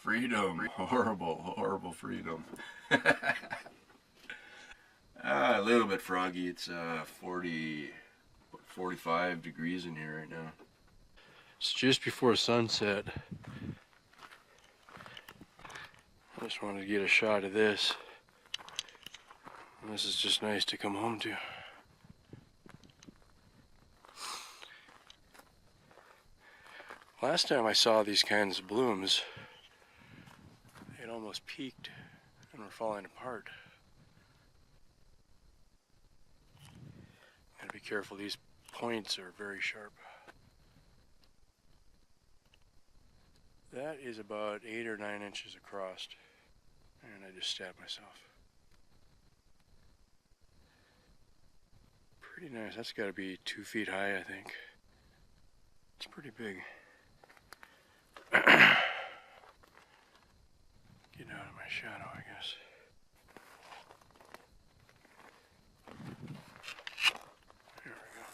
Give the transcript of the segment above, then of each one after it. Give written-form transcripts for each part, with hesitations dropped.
Freedom. Horrible, horrible freedom. A little bit froggy. It's 45 degrees in here right now. It's just before sunset. I just wanted to get a shot of this. This is just nice to come home to. Last time I saw these kinds of blooms, it almost peaked and were falling apart. Gotta be careful, these points are very sharp. That is about 8 or 9 inches across, and I just stabbed myself. Pretty nice. That's got to be 2 feet high, I think. It's pretty big. Get out of my shadow, I guess. There we go.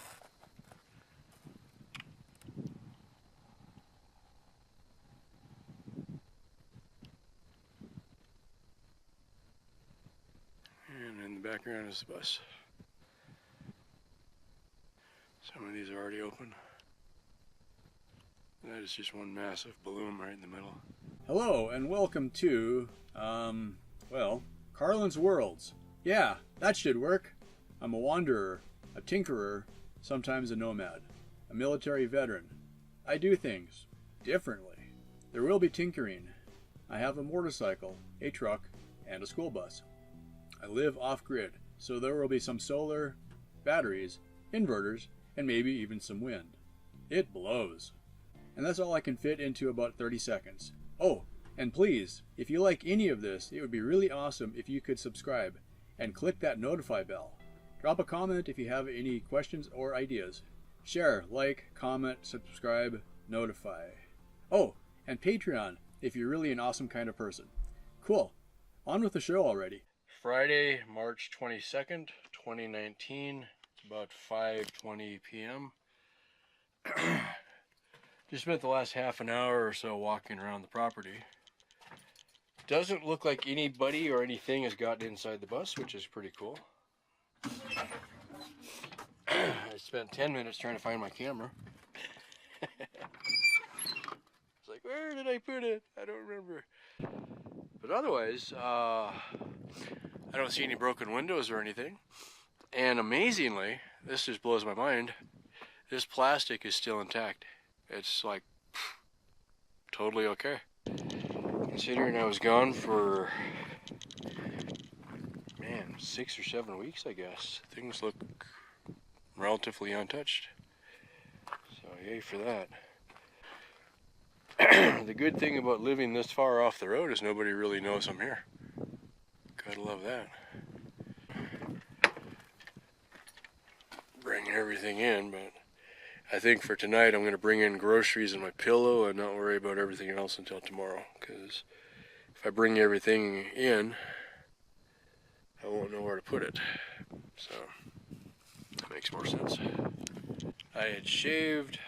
And in the background is the bus. Some of these are already open. That is just one massive bloom right in the middle. Hello and welcome to, well, Carlin's Worlds. Yeah, that should work. I'm a wanderer, a tinkerer, sometimes a nomad, a military veteran. I do things differently. There will be tinkering. I have a motorcycle, a truck, and a school bus. I live off-grid, so there will be some solar, batteries, inverters, and maybe even some wind. It blows. And that's all I can fit into about 30 seconds. Oh, and please, if you like any of this, it would be really awesome if you could subscribe and click that notify bell. Drop a comment if you have any questions or ideas. Share, like, comment, subscribe, notify. Oh, and Patreon if you're really an awesome kind of person. Cool. On with the show already. Friday, March 22nd, 2019. It's about 5:20 p.m. Just spent the last half an hour or so walking around the property. Doesn't look like anybody or anything has gotten inside the bus, which is pretty cool. I spent 10 minutes trying to find my camera. It's like, where did I put it? I don't remember. But otherwise, I don't see any broken windows or anything. And amazingly, this just blows my mind, this plastic is still intact. It's like totally okay. Considering I was gone for 6 or 7 weeks, I guess. Things look relatively untouched. So yay for that. The good thing about living this far off the road is nobody really knows I'm here. Gotta love that. Bringing everything in, but I think for tonight I'm going to bring in groceries and my pillow and not worry about everything else until tomorrow, because if I bring everything in, I won't know where to put it. So that makes more sense. I had shaved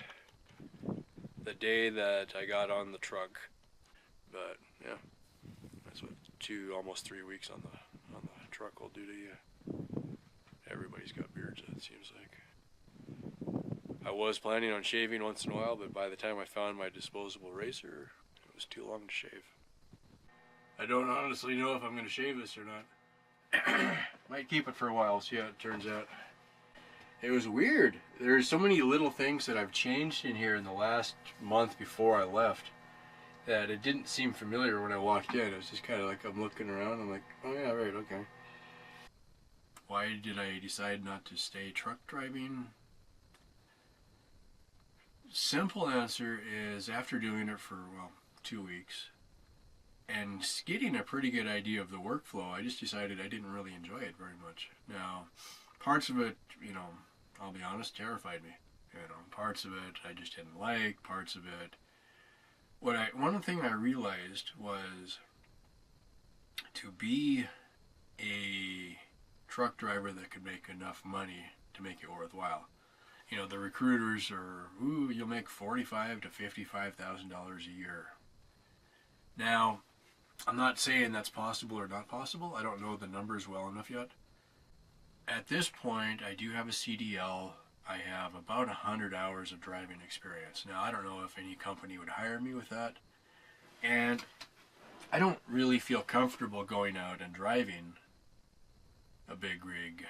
the day that I got on the truck, but yeah, that's what almost 3 weeks on the truck will do to you. Everybody's got beards, it seems like. I was planning on shaving once in a while, but by the time I found my disposable razor, it was too long to shave. I don't honestly know if I'm going to shave this or not. Might keep it for a while, see how it turns out. It was weird. There's so many little things that I've changed in here in the last month before I left that it didn't seem familiar when I walked in. It was just kind of like I'm looking around, I'm like, oh yeah, right, okay. Why did I decide not to stay truck driving? Simple answer is, after doing it for, 2 weeks and getting a pretty good idea of the workflow, I just decided I didn't really enjoy it very much. Now, parts of it, I'll be honest, terrified me. Parts of it I just didn't like, parts of it. One thing I realized was to be a truck driver that could make enough money to make it worthwhile. The recruiters are, you'll make $45,000 to $55,000 a year. Now, I'm not saying that's possible or not possible. I don't know the numbers well enough yet. At this point, I do have a CDL. I have about 100 hours of driving experience. Now, I don't know if any company would hire me with that. And I don't really feel comfortable going out and driving a big rig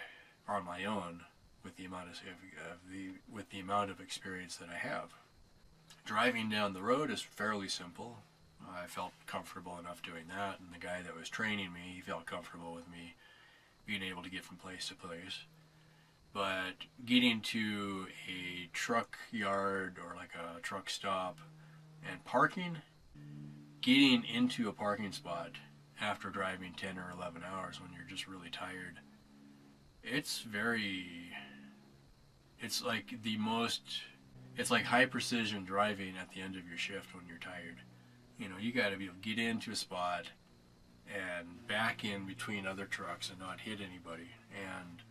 on my own with the amount of experience that I have. Driving down the road is fairly simple. I felt comfortable enough doing that, and the guy that was training me, he felt comfortable with me being able to get from place to place. But getting to a truck yard or like a truck stop and parking, getting into a parking spot after driving 10 or 11 hours when you're just really tired, it's like high precision driving at the end of your shift when you're tired. You know, you got to be able to get into a spot and back in between other trucks and not hit anybody. And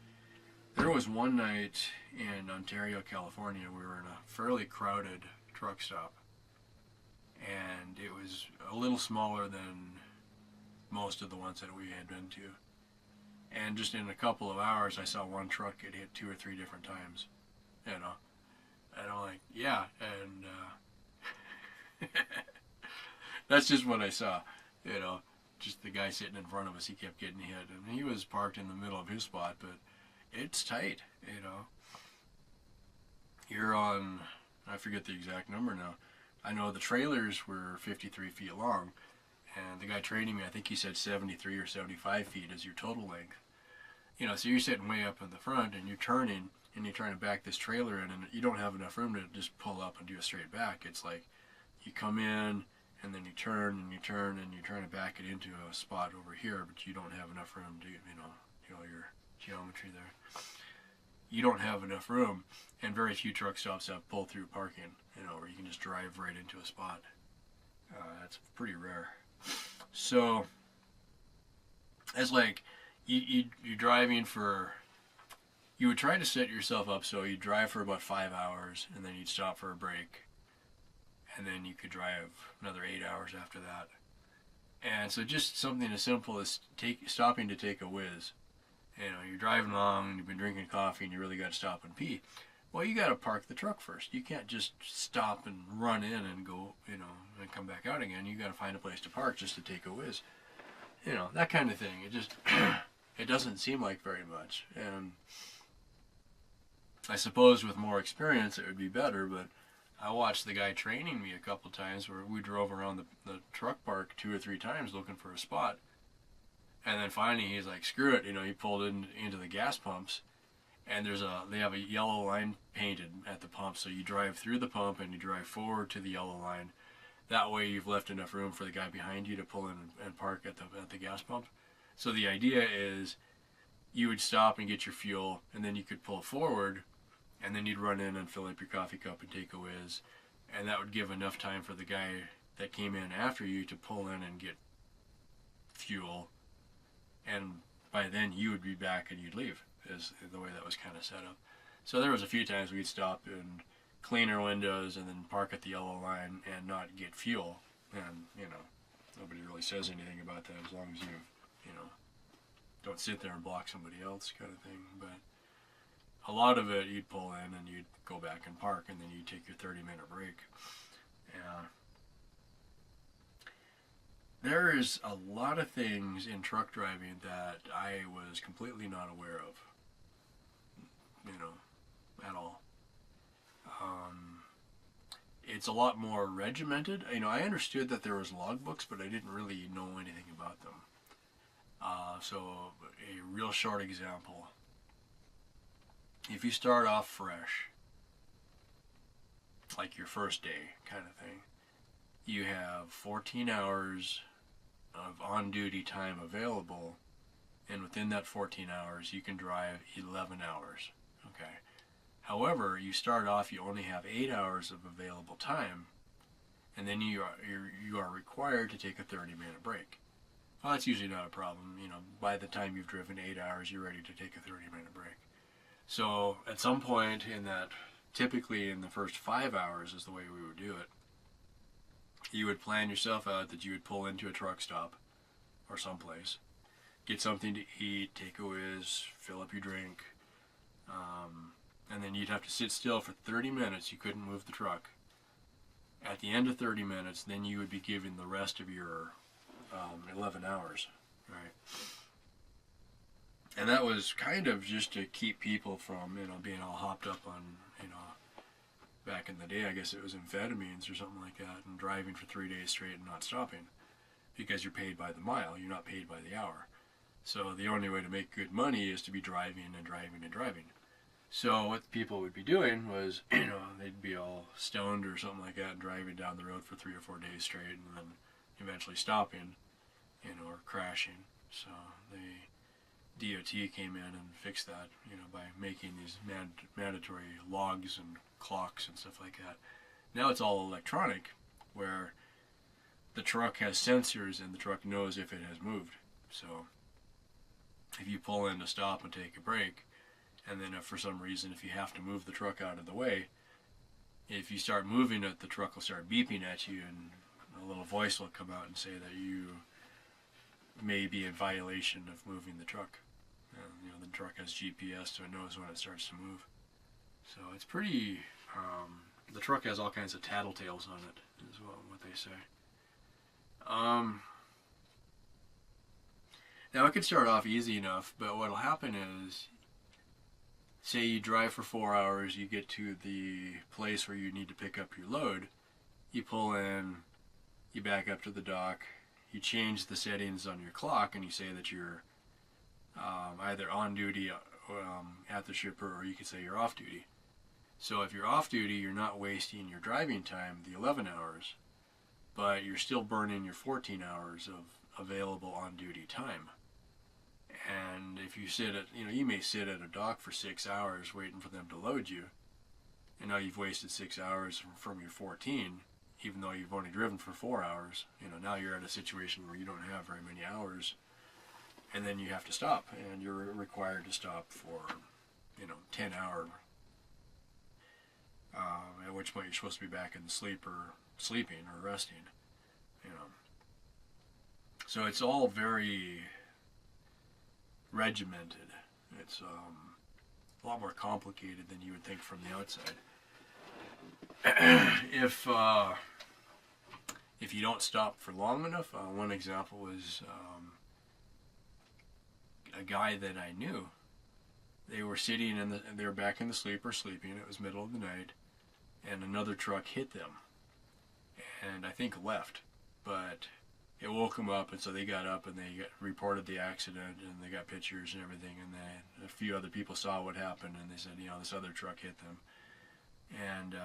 there was one night in Ontario, California, we were in a fairly crowded truck stop, and it was a little smaller than most of the ones that we had been to. And just in a couple of hours, I saw one truck get hit 2 or 3 different times, you know. And I'm like, yeah, and that's just what I saw, you know. Just the guy sitting in front of us, he kept getting hit, and he was parked in the middle of his spot, but it's tight, you know. You're on, I forget the exact number now. I know the trailers were 53 feet long, and the guy training me, I think he said 73 or 75 feet is your total length. You know, so you're sitting way up in the front, and you're turning, and you're trying to back this trailer in, and you don't have enough room to just pull up and do a straight back. It's like you come in, and then you turn, and you're trying to back it into a spot over here, but you don't have enough room to, you know your geometry there. You don't have enough room, and very few truck stops have pull-through parking, you know, where you can just drive right into a spot. That's pretty rare. So, it's like you're driving for, you would try to set yourself up so you'd drive for about 5 hours, and then you'd stop for a break, and then you could drive another 8 hours after that. And so just something as simple as stopping to take a whiz. You know, you're driving along and you've been drinking coffee and you really got to stop and pee. Well, you got to park the truck first. You can't just stop and run in and go, you know, and come back out again. You got to find a place to park just to take a whiz. You know, that kind of thing. It just, it doesn't seem like very much. And I suppose with more experience it would be better, but I watched the guy training me a couple times where we drove around the truck park 2 or 3 times looking for a spot. And then finally he's like, screw it, you know, he pulled into the gas pumps, and they have a yellow line painted at the pump, so you drive through the pump and you drive forward to the yellow line. That way you've left enough room for the guy behind you to pull in and park at the gas pump. So the idea is you would stop and get your fuel, and then you could pull forward, and then you'd run in and fill up your coffee cup and take a whiz, and that would give enough time for the guy that came in after you to pull in and get fuel. And by then you would be back and you'd leave, is the way that was kind of set up. So there was a few times we'd stop and clean our windows and then park at the yellow line and not get fuel. And, you know, nobody really says anything about that as long as you know, don't sit there and block somebody else kind of thing. But a lot of it you'd pull in and you'd go back and park, and then you'd take your 30-minute break. There is a lot of things in truck driving that I was completely not aware of, you know, at all. It's a lot more regimented. You know, I understood that there was logbooks, but I didn't really know anything about them. So a real short example. If you start off fresh, like your first day kind of thing, you have 14 hours of on-duty time available, and within that 14 hours you can drive 11 hours. Okay. However, you start off, you only have 8 hours of available time, and then you are required to take a 30-minute break. Well, that's usually not a problem. You know, by the time you've driven 8 hours, you're ready to take a 30-minute break. So at some point in that, typically in the first 5 hours is the way we would do it, you would plan yourself out that you would pull into a truck stop or someplace, get something to eat, take a whiz, fill up your drink, and then you'd have to sit still for 30 minutes. You couldn't move the truck. At the end of 30 minutes, then you would be given the rest of your 11 hours, right? And that was kind of just to keep people from, being all hopped up on, back in the day, I guess it was amphetamines or something like that, and driving for 3 days straight and not stopping, because you're paid by the mile, you're not paid by the hour. So the only way to make good money is to be driving and driving and driving. So what people would be doing was, they'd be all stoned or something like that and driving down the road for 3 or 4 days straight and then eventually stopping, or crashing. So the DOT came in and fixed that, by making these mandatory logs and clocks and stuff like that. Now it's all electronic, where the truck has sensors and the truck knows if it has moved. So if you pull in to stop and take a break, and then if for some reason, if you have to move the truck out of the way, if you start moving it, the truck will start beeping at you, and a little voice will come out and say that you may be in violation of moving the truck. The truck has GPS, so it knows when it starts to move. So it's pretty, the truck has all kinds of tattletales on it, is what they say. Now it could start off easy enough, but what'll happen is, say you drive for 4 hours, you get to the place where you need to pick up your load, you pull in, you back up to the dock, you change the settings on your clock, and you say that you're either on duty at the shipper, or you could say you're off duty. So if you're off duty, you're not wasting your driving time, the 11 hours, but you're still burning your 14 hours of available on-duty time. And if you sit at, you may sit at a dock for 6 hours waiting for them to load you, and now you've wasted 6 hours from your 14, even though you've only driven for 4 hours. Now you're at a situation where you don't have very many hours, and then you have to stop, and you're required to stop for, 10 hour, at which point you're supposed to be back in the sleeping or resting, So it's all very regimented. It's a lot more complicated than you would think from the outside. If you don't stop for long enough, one example was a guy that I knew. They were sitting they were back in the sleeper sleeping. It was middle of the night, and another truck hit them, and I think left, but it woke them up, and so they got up and they reported the accident, and they got pictures and everything, and a few other people saw what happened, and they said, this other truck hit them. And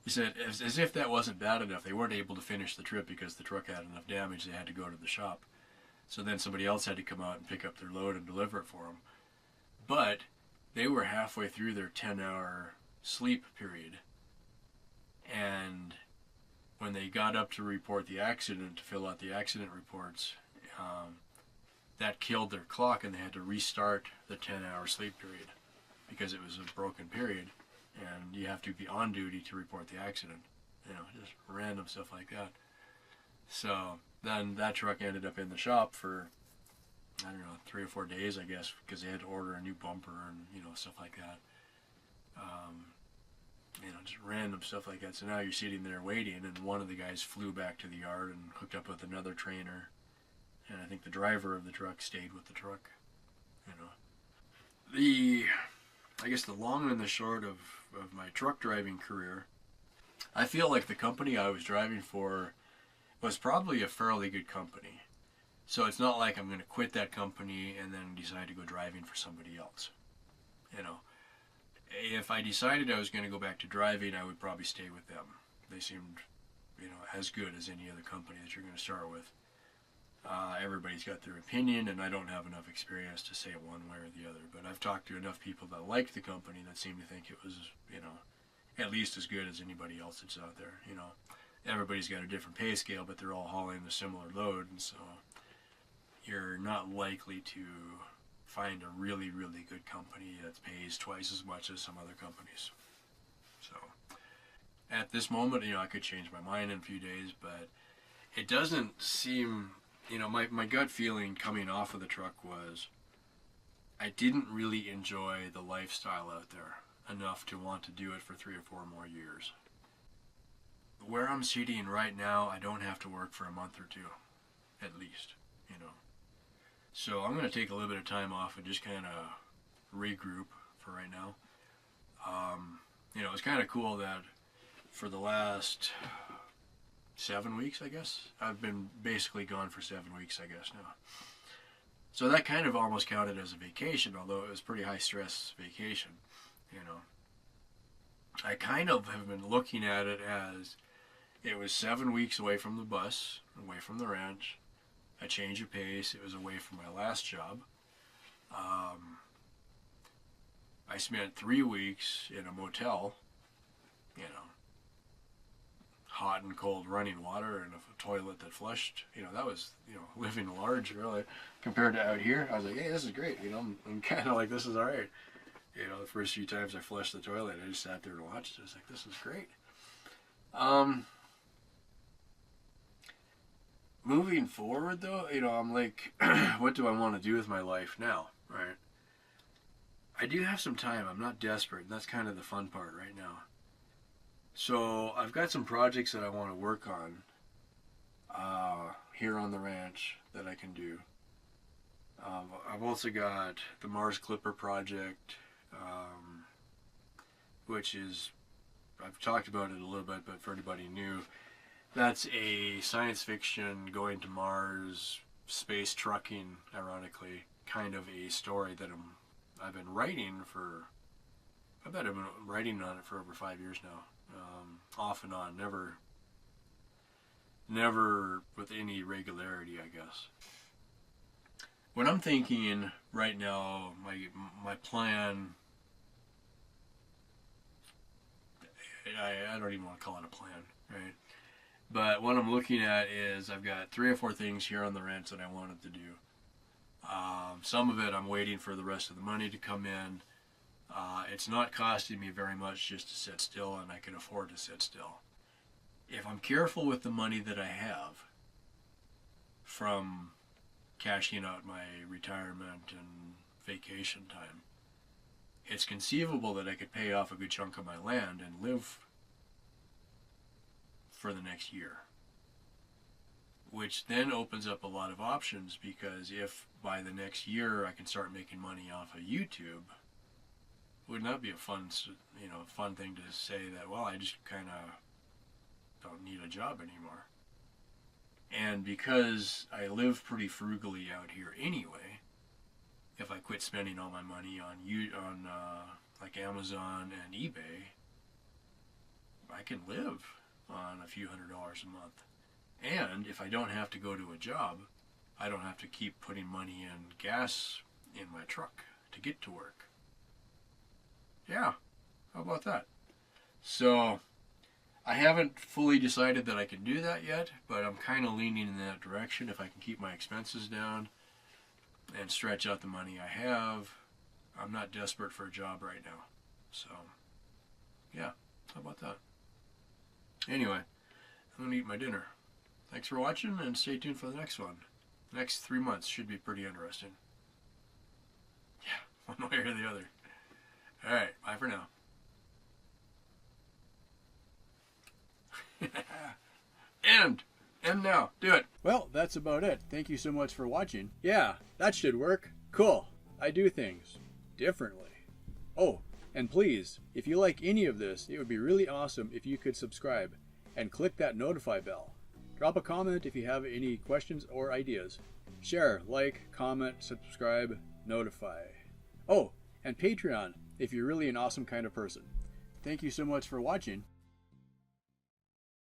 he said, as if that wasn't bad enough, they weren't able to finish the trip because the truck had enough damage, they had to go to the shop. So then somebody else had to come out and pick up their load and deliver it for them. But they were halfway through their 10-hour sleep period, and when they got up to report the accident, to fill out the accident reports, that killed their clock, and they had to restart the 10-hour sleep period because it was a broken period, and you have to be on duty to report the accident. Just random stuff like that. So then that truck ended up in the shop for, 3 or 4 days, I guess, because they had to order a new bumper and, stuff like that. Just random stuff like that. So now you're sitting there waiting, and one of the guys flew back to the yard and hooked up with another trainer, and I think the driver of the truck stayed with the truck. I guess the long and the short of my truck driving career, I feel like the company I was driving for was probably a fairly good company. So it's not like I'm going to quit that company and then decide to go driving for somebody else. If I decided I was going to go back to driving, I would probably stay with them. They seemed, as good as any other company that you're going to start with. Everybody's got their opinion, and I don't have enough experience to say one way or the other. But I've talked to enough people that liked the company that seemed to think it was, at least as good as anybody else that's out there. Everybody's got a different pay scale, but they're all hauling a similar load, and so you're not likely to find a really, really good company that pays twice as much as some other companies. So at this moment, I could change my mind in a few days, but it doesn't seem, my gut feeling coming off of the truck was I didn't really enjoy the lifestyle out there enough to want to do it for 3 or 4 more years. Where I'm sitting right now, I don't have to work for a month or 2, at least, So I'm going to take a little bit of time off and just kind of regroup for right now. It's kind of cool that for the last 7 weeks, I guess, I've been basically gone for 7 weeks, I guess, now. So that kind of almost counted as a vacation, although it was pretty high stress vacation, I kind of have been looking at it as it was 7 weeks away from the bus, away from the ranch, a change of pace. It was away from my last job. I spent 3 weeks in a motel, hot and cold running water and a toilet that flushed. That was, living large, really, compared to out here. I was like, hey, this is great. I'm kind of like, this is all right. The first few times I flushed the toilet, I just sat there and watched it. I was like, this is great. Moving forward, though, I'm like, what do I want to do with my life now, right? I do have some time. I'm not desperate, and that's kind of the fun part right now. So I've got some projects that I want to work on here on the ranch that I can do. I've also got the Mars Clipper project, which is, I've talked about it a little bit, but for anybody new, that's a science fiction going to Mars, space trucking, ironically, kind of a story that I've been writing for, I bet I've been writing on it for over 5 years now. Off and on, never with any regularity, I guess. What I'm thinking right now, my plan, I don't even want to call it a plan, right? But what I'm looking at is I've got 3 or 4 things here on the ranch that I wanted to do. Some of it I'm waiting for the rest of the money to come in. It's not costing me very much just to sit still, and I can afford to sit still. If I'm careful with the money that I have from cashing out my retirement and vacation time, it's conceivable that I could pay off a good chunk of my land and live for the next year. Which then opens up a lot of options, because if by the next year I can start making money off of YouTube, wouldn't that be a fun thing to say that, well, I just kind of don't need a job anymore. And because I live pretty frugally out here anyway, if I quit spending all my money on like Amazon and eBay, I can live on a few $100s a month. And if I don't have to go to a job, I don't have to keep putting money in gas in my truck to get to work. Yeah, how about that? So I haven't fully decided that I can do that yet, but I'm kind of leaning in that direction. If I can keep my expenses down and stretch out the money I have, I'm not desperate for a job right now. So, yeah, how about that? Anyway, I'm going to eat my dinner. Thanks for watching, and stay tuned for the next one. The next 3 months should be pretty interesting. Yeah, one way or the other. Alright, bye for now. End now. Do it. Well, that's about it. Thank you so much for watching. Yeah, that should work. Cool. I do things differently. Oh, and please, if you like any of this, it would be really awesome if you could subscribe and click that notify bell. Drop a comment if you have any questions or ideas. Share, like, comment, subscribe, notify. Oh, and Patreon if you're really an awesome kind of person. Thank you so much for watching.